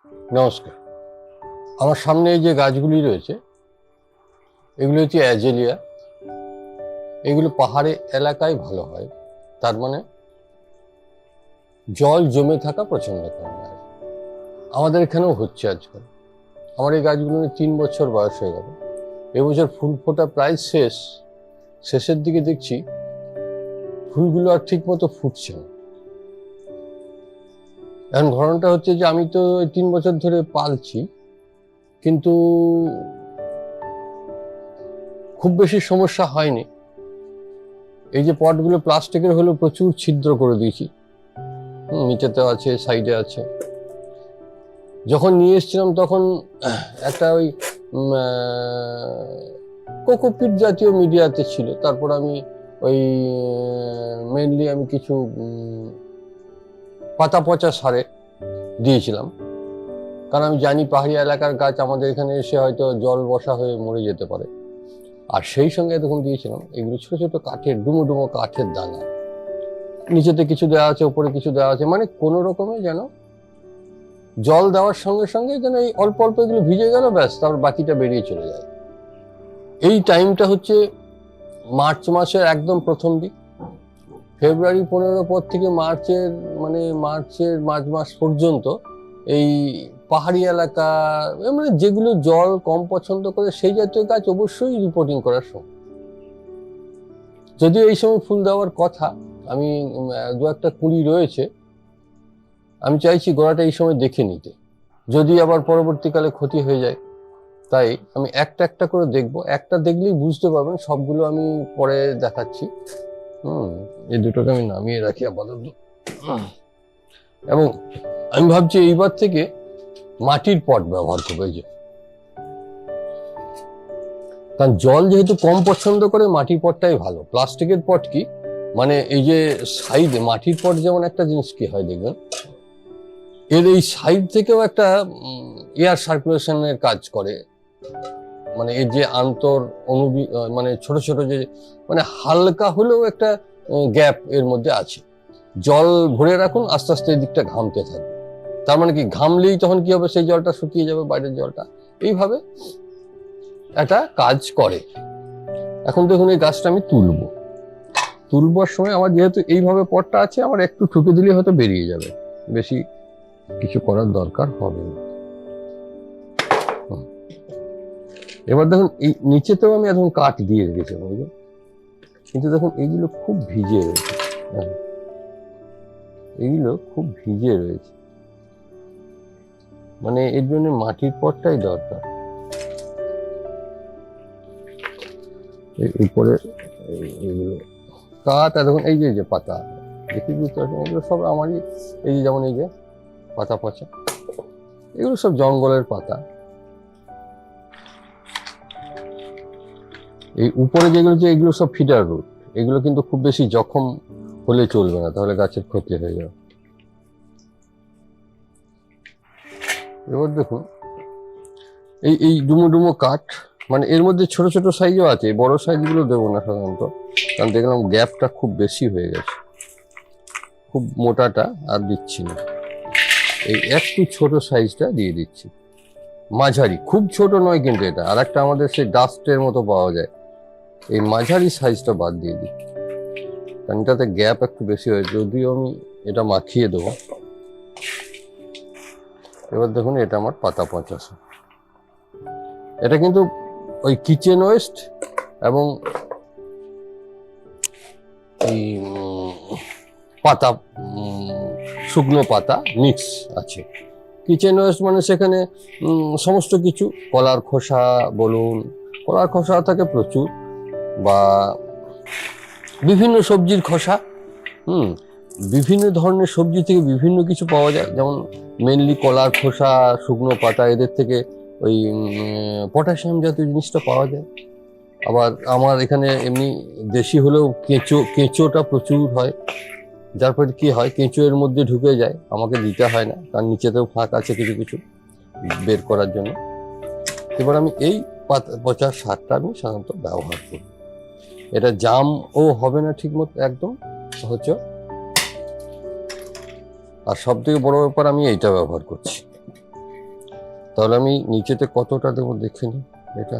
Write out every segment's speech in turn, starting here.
নমস্কার। আমার সামনে এই যে গাছগুলি রয়েছে এগুলো হচ্ছে অ্যাজেলিয়া। এগুলো পাহাড়ে এলাকায় ভালো হয়, তার মানে জল জমে থাকা প্রচন্ড কম হয়। আমাদের এখানেও হচ্ছে আজকাল। আমার এই গাছগুলো 3 বছর বয়স হয়ে গেল। এবছর ফুল ফোটা প্রায় শেষের দিকে দেখছি ফুলগুলো আর ঠিক মতো ফুটছে না। এখন ঘটনাটা হচ্ছে যে আমি তো 3 বছর ধরে পালছি, কিন্তু খুব বেশি সমস্যা হয়নি। এই যে পটগুলো প্লাস্টিকের হলেও প্রচুর ছিদ্র করে দিয়েছি, নিচেতেও আছে, সাইডে আছে। যখন নিয়ে এসেছিলাম তখন একটা ওই কোকোপিট জাতীয় মিডিয়াতে ছিল। তারপর আমি ওই মেনলি আমি কিছু পাতা পচা সারে দিয়েছিলাম, কারণ আমি জানি পাহাড়ি এলাকার গাছ আমাদের এখানে এসে হয়তো জল বসা হয়ে মরে যেতে পারে। আর সেই সঙ্গে তখন দিয়েছিলাম এগুলো ছোট ছোট কাঠের ডুমো ডুমো কাঠের দানা, নিচেতে কিছু দেওয়া আছে, উপরে কিছু দেওয়া আছে, মানে কোনো রকমে যেন জল দেওয়ার সঙ্গে সঙ্গে যেন এই অল্প অল্প এগুলো ভিজে গেল, ব্যাস, তারপর বাকিটা বেরিয়ে চলে যায়। এই টাইমটা হচ্ছে মার্চ মাসের একদম প্রথম দিক। ফেব্রুয়ারি 15 পর থেকে মার্চ মাস পর্যন্ত এই পাহাড়ি এলাকা, মানে যেগুলো জল কম পছন্দ করে সেই জাতীয় গাছ অবশ্যই রিপোর্টিং করার সময়। যদিও এই সময় ফুল দেওয়ার কথা, আমি 2-1টা কুঁড়ি রয়েছে, আমি চাইছি গোড়াটা এই সময় দেখে নিতে, যদি আবার পরবর্তীকালে ক্ষতি হয়ে যায়। তাই আমি একটা একটা করে দেখবো, একটা দেখলেই বুঝতে পারবেন। সবগুলো আমি পরে দেখাচ্ছি। এই দুটোকে আমি নামিয়ে রাখি আপাতত। এবং আমি ভাবছি এইবার থেকে মাটির পট ব্যবহার করবো। এই যে, কারণ জল যেহেতু কম পছন্দ করে, মাটির পটটাই ভালো। প্লাস্টিকের পট কি, মানে এই যে সাইডে মাটির পট যেমন একটা জিনিস কি হয় দেখবেন, এর এই সাইড থেকেও একটা এয়ার সার্কুলেশনের কাজ করে। মানে এর যে মানে ছোট ছোট যে, মানে হালকা হলেও একটা গ্যাপ এর মধ্যে আছে। জল ভরে রাখুন, আস্তে আস্তে এই দিকটা ঘামতে থাকবে। তার মানে কি, ঘামলেই তখন কি হবে, সেই জলটা শুকিয়ে যাবে, বাইরের জলটা। এইভাবে একটা কাজ করে। এখন দেখুন এই গাছটা আমি তুলবার সময় আমার যেহেতু এইভাবে পটটা আছে, আমার একটু ঠুকে দিলে হয়তো বেরিয়ে যাবে, বেশি কিছু করার দরকার হবে না। এবার দেখুন এই নিচেতেও আমি এখন কাঠ দিয়ে রেখেছিলাম, কিন্তু দেখুন এইগুলো খুব ভিজে রয়েছে। এইগুলো খুব ভিজে রয়েছে, মানে এর জন্য মাটির পটটাই দরকার। উপরে এইগুলো কাঠ, আর দেখুন এই যে পাতা, দেখি বুঝতে পারছেন, এগুলো সব আমারই। এই যে যেমন এই যে পাতা পচা, এগুলো সব জঙ্গলের পাতা। এই উপরে যেগুলো যে, এগুলো সব ফিডার রুট। এগুলো কিন্তু খুব বেশি জখম হলে চলবে না, তাহলে গাছের ক্ষতি হয়ে যাবে। এবার দেখুন এই ডুমো ডুমো কাঠ, মানে এর মধ্যে ছোট ছোট সাইজও আছে, বড় সাইজগুলো দেবো না সাধারণত, কারণ দেখলাম গ্যাপটা খুব বেশি হয়ে গেছে। খুব মোটাটা আর দিচ্ছি না, এই একটু ছোট সাইজটা দিয়ে দিচ্ছি। মাঝারি, খুব ছোট নয় কিন্তু এটা। আর একটা আমাদের সেই ডাস্টের মতো পাওয়া যায়, এই মাঝারি সাইজটা বাদ দিয়ে দিই, কারণ এটাতে গ্যাপ একটু বেশি হয়েছে। যদিও আমি এটা মাখিয়ে দেবো। এবার দেখুন এটা আমার পাতা পচাশা। এটা কিন্তু ওই কিচেন ওয়েস্ট এবং এই পাতা, শুকনো পাতা মিক্স আছে। কিচেন ওয়েস্ট মানে সেখানে সমস্ত কিছু, কলার খোসা বলুন, কলার খোসা থাকে প্রচুর, বা বিভিন্ন সবজির খোসা, বিভিন্ন ধরনের সবজি থেকে বিভিন্ন কিছু পাওয়া যায়। যেমন মেনলি কলার খোসা, শুকনো পাতা, এদের থেকে ওই পটাশিয়াম জাতীয় জিনিসটা পাওয়া যায়। আবার আমার এখানে এমনি দেশি হলেও কেঁচোটা প্রচুর হয়, যার ফলে কি হয়, কেঁচো এর মধ্যে ঢুকে যায়, আমাকে দিতে হয় না, কারণ নিচেতেও ফাঁক আছে কিছু কিছু বের করার জন্য। এবার আমি এই পাতা পচা সারটা আমি সাধারণত ব্যবহার করি। এটা জামও হবে না ঠিক মতো একদম হচ্ছে। আর সব থেকে বড় ব্যাপার, আমি এইটা ব্যবহার করছি। তাহলে আমি নিচেতে কতটা দেবো দেখে নিই। এটা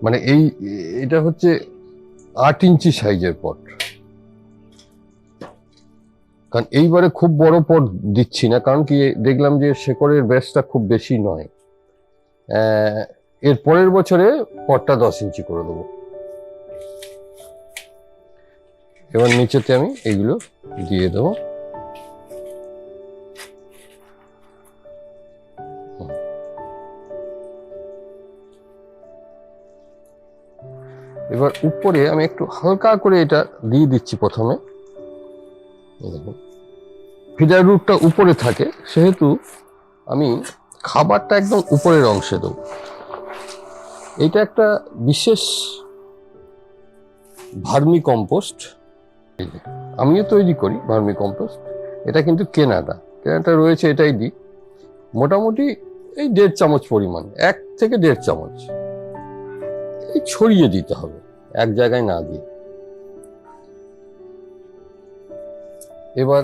মানে এটা হচ্ছে 8 ইঞ্চি সাইজের পট, কারণ এইবারে খুব বড় পট দিচ্ছি না, কারণ কি দেখলাম যে শেকড়ের ব্যাসটা খুব বেশি নয়। এর পরের বছরে পটটা 10 ইঞ্চি করে দেবো। এবার নিচেতে আমি এইগুলো দিয়ে দেবো। এবার উপরে আমি একটু হালকা করে এটা দিয়ে দিচ্ছি প্রথমে। ফিডার রুটটা উপরে থাকে, সেহেতু আমি খাবারটা একদম উপরের অংশে দেবো। এটা একটা বিশেষ ভার্মি কম্পোস্ট, আমিও তৈরি করি ভার্মি কম্পোস্ট। এটা কিন্তু কেনাটা রয়েছে, এটাই দিই। মোটামুটি এই 1.5 চামচ পরিমাণ, 1 থেকে 1.5 চামচ এই ছড়িয়ে দিতে হবে, এক জায়গায় না দিয়ে। এবার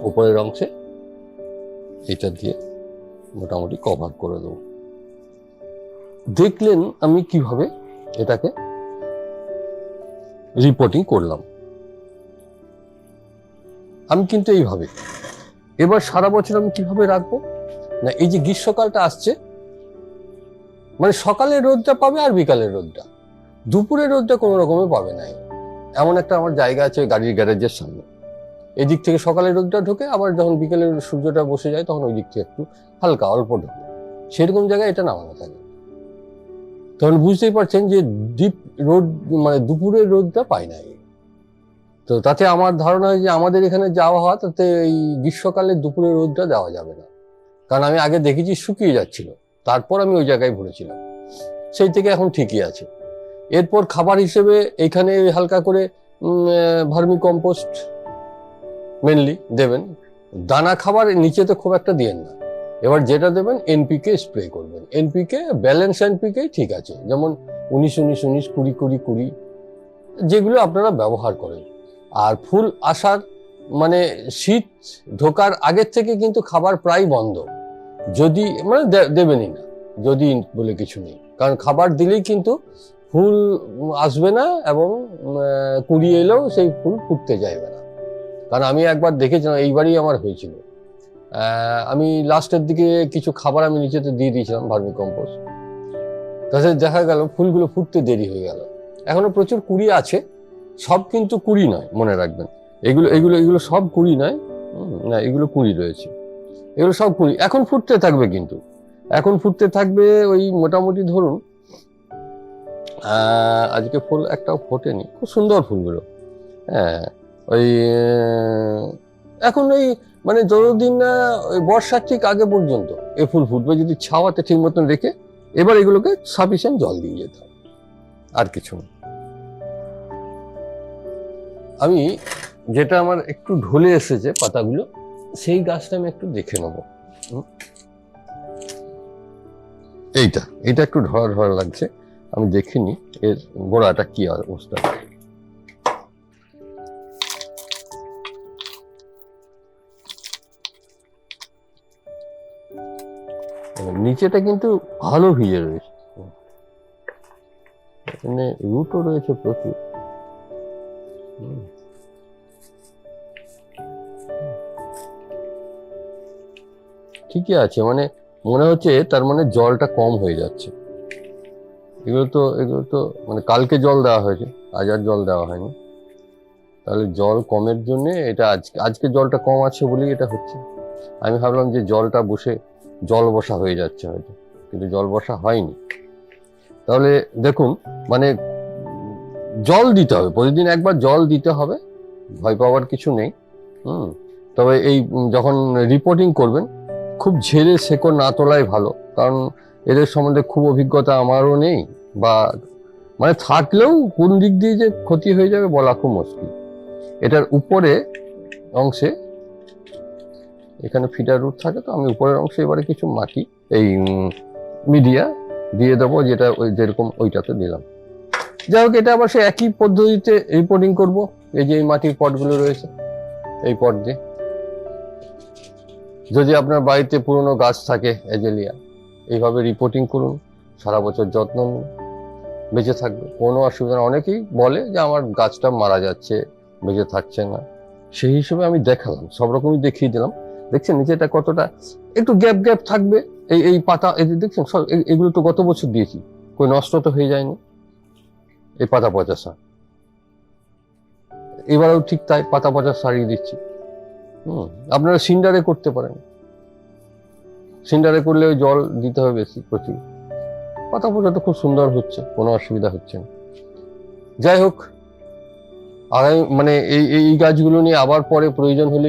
উপরের অংশে এটা দিয়ে মোটামুটি কভার করে দেবো। দেখলেন আমি কিভাবে এটাকে রিপোর্টিং করলাম। আমি কিন্তু এইভাবে এবার সারা বছর আমি কিভাবে রাখবো না, এই যে গ্রীষ্মকালটা আসছে, মানে সকালের রোদটা পাবে আর বিকালের রোদটা, দুপুরের রোদটা কোনো রকমে পাবে না। এমন একটা আমার জায়গা আছে গাড়ির গ্যারেজের সামনে, এদিক থেকে সকালের রোদটা ঢোকে, আবার যখন বিকেলের সূর্যটা বসে যায় তখন ওই দিক থেকে একটু হালকা অল্প ঢোকে, সেরকম জায়গায় এটা নামানো থাকে। তখন বুঝতেই পারছেন যে ডিপ রোদ, মানে দুপুরের রোদটা পায় না। তো তাতে আমার ধারণা হয় যে আমাদের এখানে যাওয়া হয়, তাতে এই গ্রীষ্মকালে দুপুরের রোদটা দেওয়া যাবে না, কারণ আমি আগে দেখেছি শুকিয়ে যাচ্ছিল, তারপর আমি ওই জায়গায় ভরেছিলাম, সেই থেকে এখন ঠিকই আছে। এরপর খাবার হিসেবে এখানে হালকা করে ভার্মি কম্পোস্ট মেনলি দেবেন। দানা খাবার নিচেতে খুব একটা দিয়েন না। এবার যেটা দেবেন এনপিকে স্প্রে করবেন। এনপিকে ব্যালেন্স এনপিকে ঠিক আছে, যেমন 19-19-19, 20-20-20, যেগুলো আপনারা ব্যবহার করেন। আর ফুল আসার মানে শীত ঢোকার আগের থেকে কিন্তু খাবার প্রায় বন্ধ, যদি মানে দেবেনই না, যদি বলে কিছু নেই, কারণ খাবার দিলেই কিন্তু ফুল আসবে না, এবং কুড়ি এলেও সেই ফুল ফুটতে যাইবে না। কারণ আমি একবার দেখেছিলাম, এইবারই আমার হয়েছিল, আমি লাস্টের দিকে কিছু খাবার আমি নিচেতে দিয়ে দিয়েছিলাম ভার্মি কম্পোস্ট, তাতে দেখা গেল ফুলগুলো ফুটতে দেরি হয়ে গেল। এখনো প্রচুর কুড়ি আছে, সব কিন্তু কুড়ি নয়, মনে রাখবেন। এগুলো এগুলো এগুলো সব কুড়ি নয়, না এগুলো কুড়ি রয়েছে, এগুলো সব কুড়ি। এখন ফুটতে থাকবে, কিন্তু এখন ফুটতে থাকবে ওই মোটামুটি ধরুন আজকে ফুল একটাও ফোটেনি, খুব সুন্দর ফুলগুলো। হ্যাঁ, ওই এখন ওই মানে যতদিন না ওই বর্ষার ঠিক আগে পর্যন্ত এই ফুল ফুটবে, যদি ছাওয়াতে ঠিক মতন রেখে এবার এগুলোকে সাফিসিয়েন্ট জল দিয়ে যেতে হবে, আর কিছু না। আমি যেটা আমার একটু ঢলে এসেছে পাতাগুলো, সেই গাছটা আমি একটু দেখে নেব। এইটা একটু ঢলা ঢলা লাগছে, আমি দেখিনি এর গোড়াটা কি অবস্থা। নিচেটা কিন্তু ভালো ভিজে রয়েছে, এখানে রুটও রয়েছে প্রচুর। ঠিকই আছে, মানে মনে হচ্ছে তার মানে জলটা কম হয়ে যাচ্ছে। এগুলো তো মানে কালকে জল দেওয়া হয়েছে, আজ আর জল দেওয়া হয়নি, তাহলে জল কমের জন্য এটা আজকে জলটা কম আছে বলেই এটা হচ্ছে। আমি ভাবলাম যে জলটা বসে জল বসা হয়ে যাচ্ছে হয়তো, কিন্তু জল বসা হয়নি। তাহলে দেখুন, মানে জল দিতে হবে, প্রতিদিন একবার জল দিতে হবে, ভয় পাওয়ার কিছু নেই। তবে এই যখন রিপোর্টিং করবেন খুব ঝেড়ে শেকড় না তোলাই ভালো, কারণ এদের সম্বন্ধে খুব অভিজ্ঞতা আমারও নেই, বা মানে থাকলেও কোন দিক দিয়ে যে ক্ষতি হয়ে যাবে বলা খুব মুশকিল। এটার উপরে অংশে এখানে ফিডার রুট থাকে, তো আমি উপরের অংশে এবারে কিছু মাটি এই মিডিয়া দিয়ে দেবো, যেটা ওই যেরকম ওইটাতে দিলাম। যাই হোক, এটা আবার সে একই পদ্ধতিতে রিপোর্টিং করব। এই যে এই মাটির পটগুলো রয়েছে, এই পট দিয়ে যদি আপনার বাড়িতে পুরনো গাছ থাকে অ্যাজেলিয়া, এইভাবে রিপোর্টিং করুন, সারা বছর যত্ন নিন, বেঁচে থাকবে, কোনো অসুবিধা না। অনেকেই বলে যে আমার গাছটা মারা যাচ্ছে, বেঁচে থাকছে না, সেই হিসেবে আমি দেখালাম, সব রকমই দেখিয়ে দিলাম। দেখছেন নিচেটা কতটা একটু গ্যাপ গ্যাপ থাকবে, এই এই পাতা এই যে দেখছেন সব এগুলো তো গত বছর দিয়েছি, কই নষ্ট তো হয়ে যায়নি, এই পাতা পচা সার। এবারেও ঠিক তাই, পাতা পচা সারিয়ে দিচ্ছি। আপনারা সিন্ডারে করতে পারেন, সিন্ডারে করলে জল দিতে হবে বেশি, প্রচুর। পাতা পচা তো খুব সুন্দর হচ্ছে, কোনো অসুবিধা হচ্ছে না। যাই হোক, আগামী মানে এই গাছগুলো নিয়ে আবার পরে প্রয়োজন হলে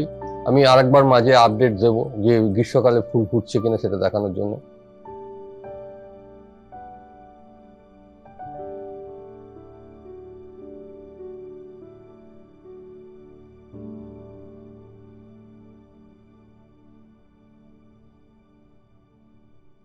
আমি আরেকবার মাঝে আপডেট দেবো, যে গ্রীষ্মকালে ফুল ফুটছে কিনা সেটা দেখানোর জন্য।